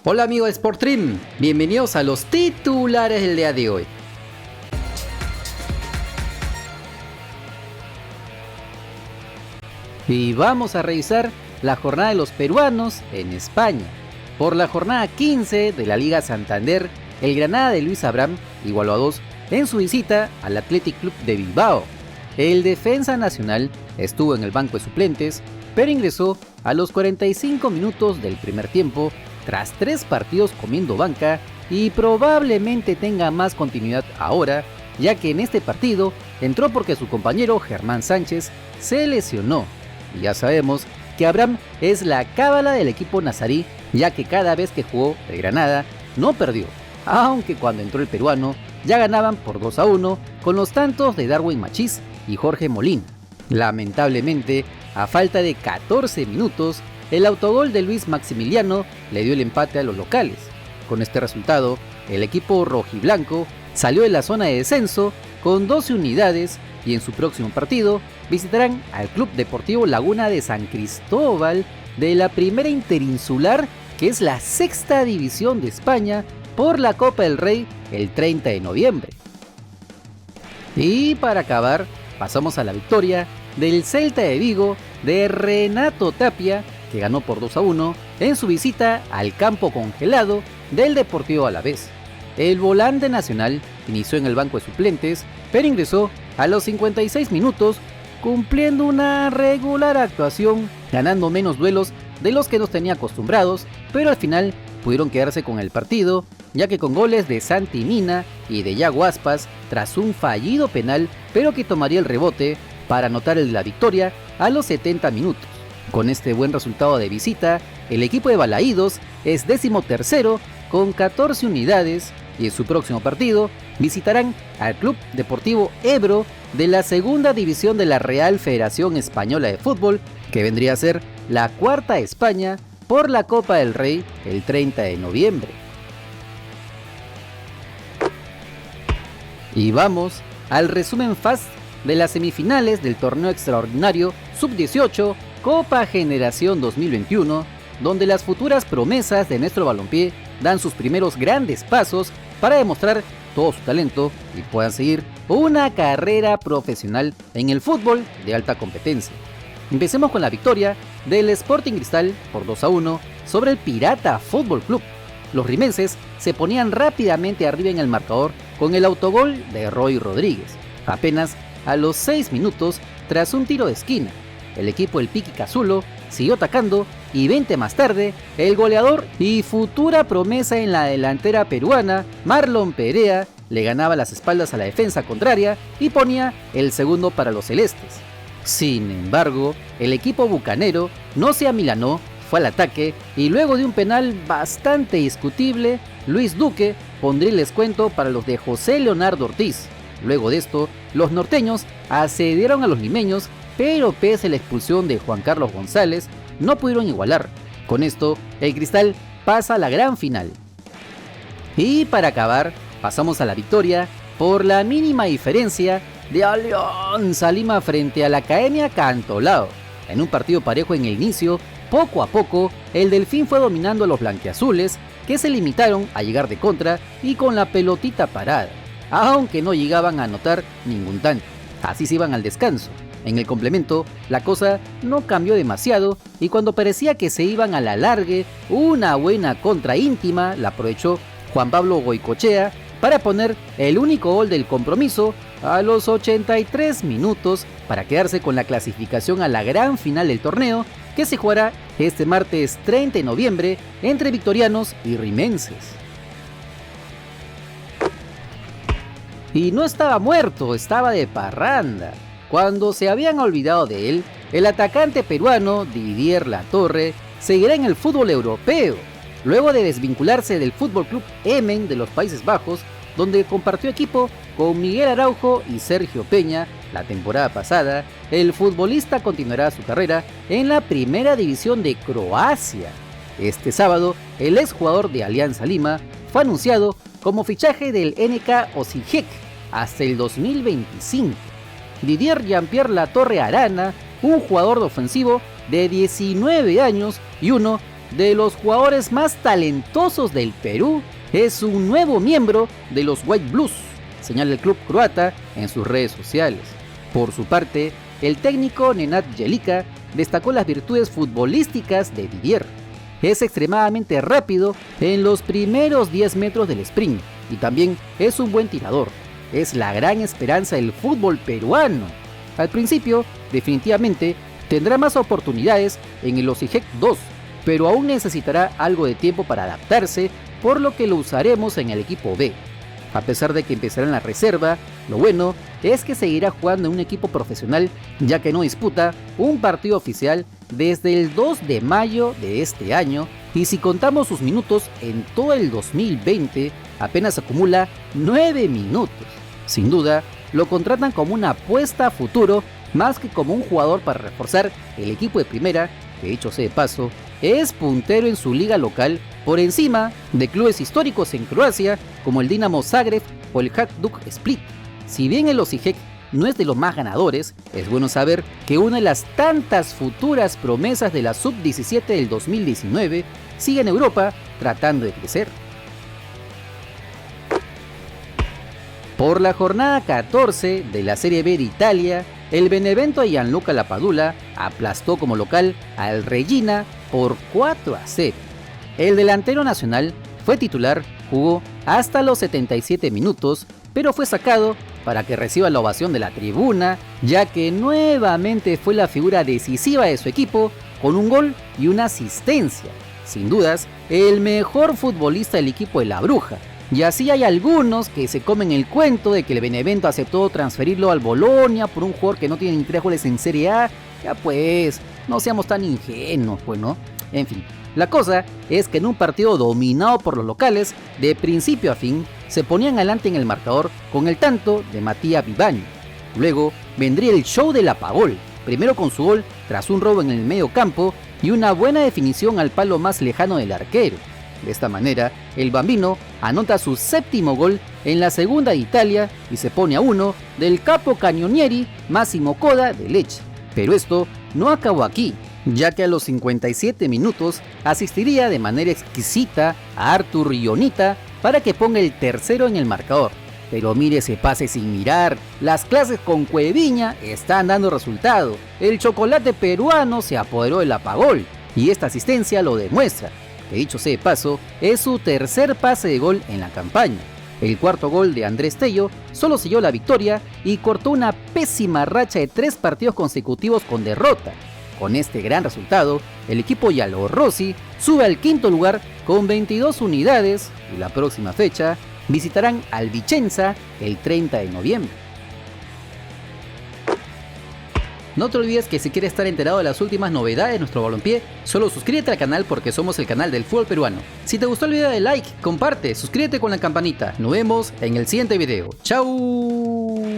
Hola amigos de SportStream, bienvenidos a los titulares del día de hoy. Y vamos a revisar la jornada de los peruanos en España. Por la jornada 15 de la Liga Santander, el Granada de Luis Abraham igualó a 2 en su visita al Athletic Club de Bilbao. El defensa nacional estuvo en el banco de suplentes, pero ingresó a los 45 minutos del primer tiempo tras 3 partidos comiendo banca y probablemente tenga más continuidad ahora, ya que en este partido entró porque su compañero Germán Sánchez se lesionó. Y ya sabemos que Abraham es la cábala del equipo nazarí, ya que cada vez que jugó el Granada no perdió, aunque cuando entró el peruano ya ganaban por 2-1 con los tantos de Darwin Machís y Jorge Molina. Lamentablemente, a falta de 14 minutos, el autogol de Luis Maximiliano le dio el empate a los locales. Con este resultado, el equipo rojiblanco salió de la zona de descenso con 12 unidades y en su próximo partido visitarán al Club Deportivo Laguna de San Cristóbal de la Primera Interinsular, que es la sexta división de España, por la Copa del Rey el 30 de noviembre. Y para acabar, pasamos a la victoria del Celta de Vigo de Renato Tapia, que ganó por 2-1 en su visita al campo congelado del Deportivo Alavés. El volante nacional inició en el banco de suplentes, pero ingresó a los 56 minutos, cumpliendo una regular actuación, ganando menos duelos de los que nos tenía acostumbrados, pero al final pudieron quedarse con el partido, ya que con goles de Santi Mina y de Yago Aspas, tras un fallido penal, pero que tomaría el rebote para anotar el de la victoria a los 70 minutos. Con este buen resultado de visita, el equipo de Balaídos es 13º con 14 unidades y en su próximo partido visitarán al Club Deportivo Ebro de la segunda división de la Real Federación Española de Fútbol, que vendría a ser la cuarta de España, por la Copa del Rey el 30 de noviembre. Y vamos al resumen fast de las semifinales del torneo extraordinario Sub-18 Copa Generación 2021, donde las futuras promesas de nuestro balompié dan sus primeros grandes pasos para demostrar todo su talento y puedan seguir una carrera profesional en el fútbol de alta competencia. Empecemos con la victoria del Sporting Cristal por 2-1 sobre el Pirata Fútbol Club. Los rimenses se ponían rápidamente arriba en el marcador con el autogol de Roy Rodríguez, apenas a los 6 minutos tras un tiro de esquina. El equipo del Piqui Cazulo siguió atacando y 20 más tarde, el goleador y futura promesa en la delantera peruana, Marlon Perea, le ganaba las espaldas a la defensa contraria y ponía el segundo para los celestes. Sin embargo, el equipo bucanero no se amilanó, fue al ataque y luego de un penal bastante discutible, Luis Duque pondría el descuento para los de José Leonardo Ortiz. Luego de esto, los norteños asediaron a los limeños, pero pese a la expulsión de Juan Carlos González, no pudieron igualar. Con esto, el Cristal pasa a la gran final. Y para acabar, pasamos a la victoria por la mínima diferencia de Alianza Lima frente a la Academia Cantolao. En un partido parejo en el inicio, poco a poco, el Delfín fue dominando a los blanquiazules, que se limitaron a llegar de contra y con la pelotita parada, aunque no llegaban a anotar ningún tanto. Así se iban al descanso. En el complemento, la cosa no cambió demasiado y cuando parecía que se iban a la largue, una buena contra íntima la aprovechó Juan Pablo Goicoechea para poner el único gol del compromiso a los 83 minutos para quedarse con la clasificación a la gran final del torneo, que se jugará este martes 30 de noviembre entre victorianos y rimenses. Y no estaba muerto, estaba de parranda. Cuando se habían olvidado de él, el atacante peruano Didier Latorre seguirá en el fútbol europeo, luego de desvincularse del Fútbol Club Emmen de los Países Bajos, donde compartió equipo con Miguel Araujo y Sergio Peña. La temporada pasada, el futbolista continuará su carrera en la primera división de Croacia. Este sábado, el exjugador de Alianza Lima fue anunciado como fichaje del NK Osijek hasta el 2025. Didier Jean-Pierre Latorre Arana, un jugador ofensivo de 19 años y uno de los jugadores más talentosos del Perú es un nuevo miembro de los White Blues, señala el club croata en sus redes sociales. Por su parte, el técnico Nenad Bjelica destacó las virtudes futbolísticas de Didier. Es extremadamente rápido en los primeros 10 metros del sprint y también es un buen tirador. Es la gran esperanza del fútbol peruano. Al principio, definitivamente, tendrá más oportunidades en el Osijek 2, pero aún necesitará algo de tiempo para adaptarse, por lo que lo usaremos en el equipo B. A pesar de que empezará en la reserva, lo bueno es que seguirá jugando en un equipo profesional, ya que no disputa un partido oficial desde el 2 de mayo de este año, y si contamos sus minutos en todo el 2020, apenas acumula 9 minutos. Sin duda, lo contratan como una apuesta a futuro, más que como un jugador para reforzar el equipo de primera, que dicho sea de paso, es puntero en su liga local por encima de clubes históricos en Croacia como el Dinamo Zagreb o el Hajduk Split. Si bien el Osijek no es de los más ganadores, es bueno saber que una de las tantas futuras promesas de la Sub-17 del 2019 sigue en Europa tratando de crecer. Por la jornada 14 de la Serie B de Italia, el Benevento Gianluca Lapadula aplastó como local al Reggina por 4-0. El delantero nacional fue titular, jugó hasta los 77 minutos, pero fue sacado para que reciba la ovación de la tribuna, ya que nuevamente fue la figura decisiva de su equipo con un gol y una asistencia. Sin dudas, el mejor futbolista del equipo de la Bruja. Y así hay algunos que se comen el cuento de que el Benevento aceptó transferirlo al Bolonia por un jugador que no tiene ni 3 goles en Serie A. Ya pues, no seamos tan ingenuos, pues, ¿no? En fin, la cosa es que en un partido dominado por los locales, de principio a fin, se ponían adelante en el marcador con el tanto de Matías Vivani. Luego vendría el show del apagol, primero con su gol tras un robo en el medio campo y una buena definición al palo más lejano del arquero. De esta manera, el bambino anota su 7º gol en la segunda de Italia y se pone a 1 del capo cañonieri Massimo Coda de Lecce. Pero esto no acabó aquí, ya que a los 57 minutos asistiría de manera exquisita a Artur Ionita para que ponga el tercero en el marcador. Pero mire ese pase sin mirar, las clases con Cueviña están dando resultado. El chocolate peruano se apoderó del apagol y esta asistencia lo demuestra. Que dicho sea de paso, es su tercer pase de gol en la campaña. El cuarto gol de Andrés Tello solo selló la victoria y cortó una pésima racha de 3 partidos consecutivos con derrota. Con este gran resultado, el equipo Giallorossi sube al 5º lugar con 22 unidades y la próxima fecha visitarán al Vicenza el 30 de noviembre. No te olvides que si quieres estar enterado de las últimas novedades de nuestro balompié, solo suscríbete al canal porque somos el canal del fútbol peruano. Si te gustó el video, dale like, comparte, suscríbete con la campanita. Nos vemos en el siguiente video. ¡Chao!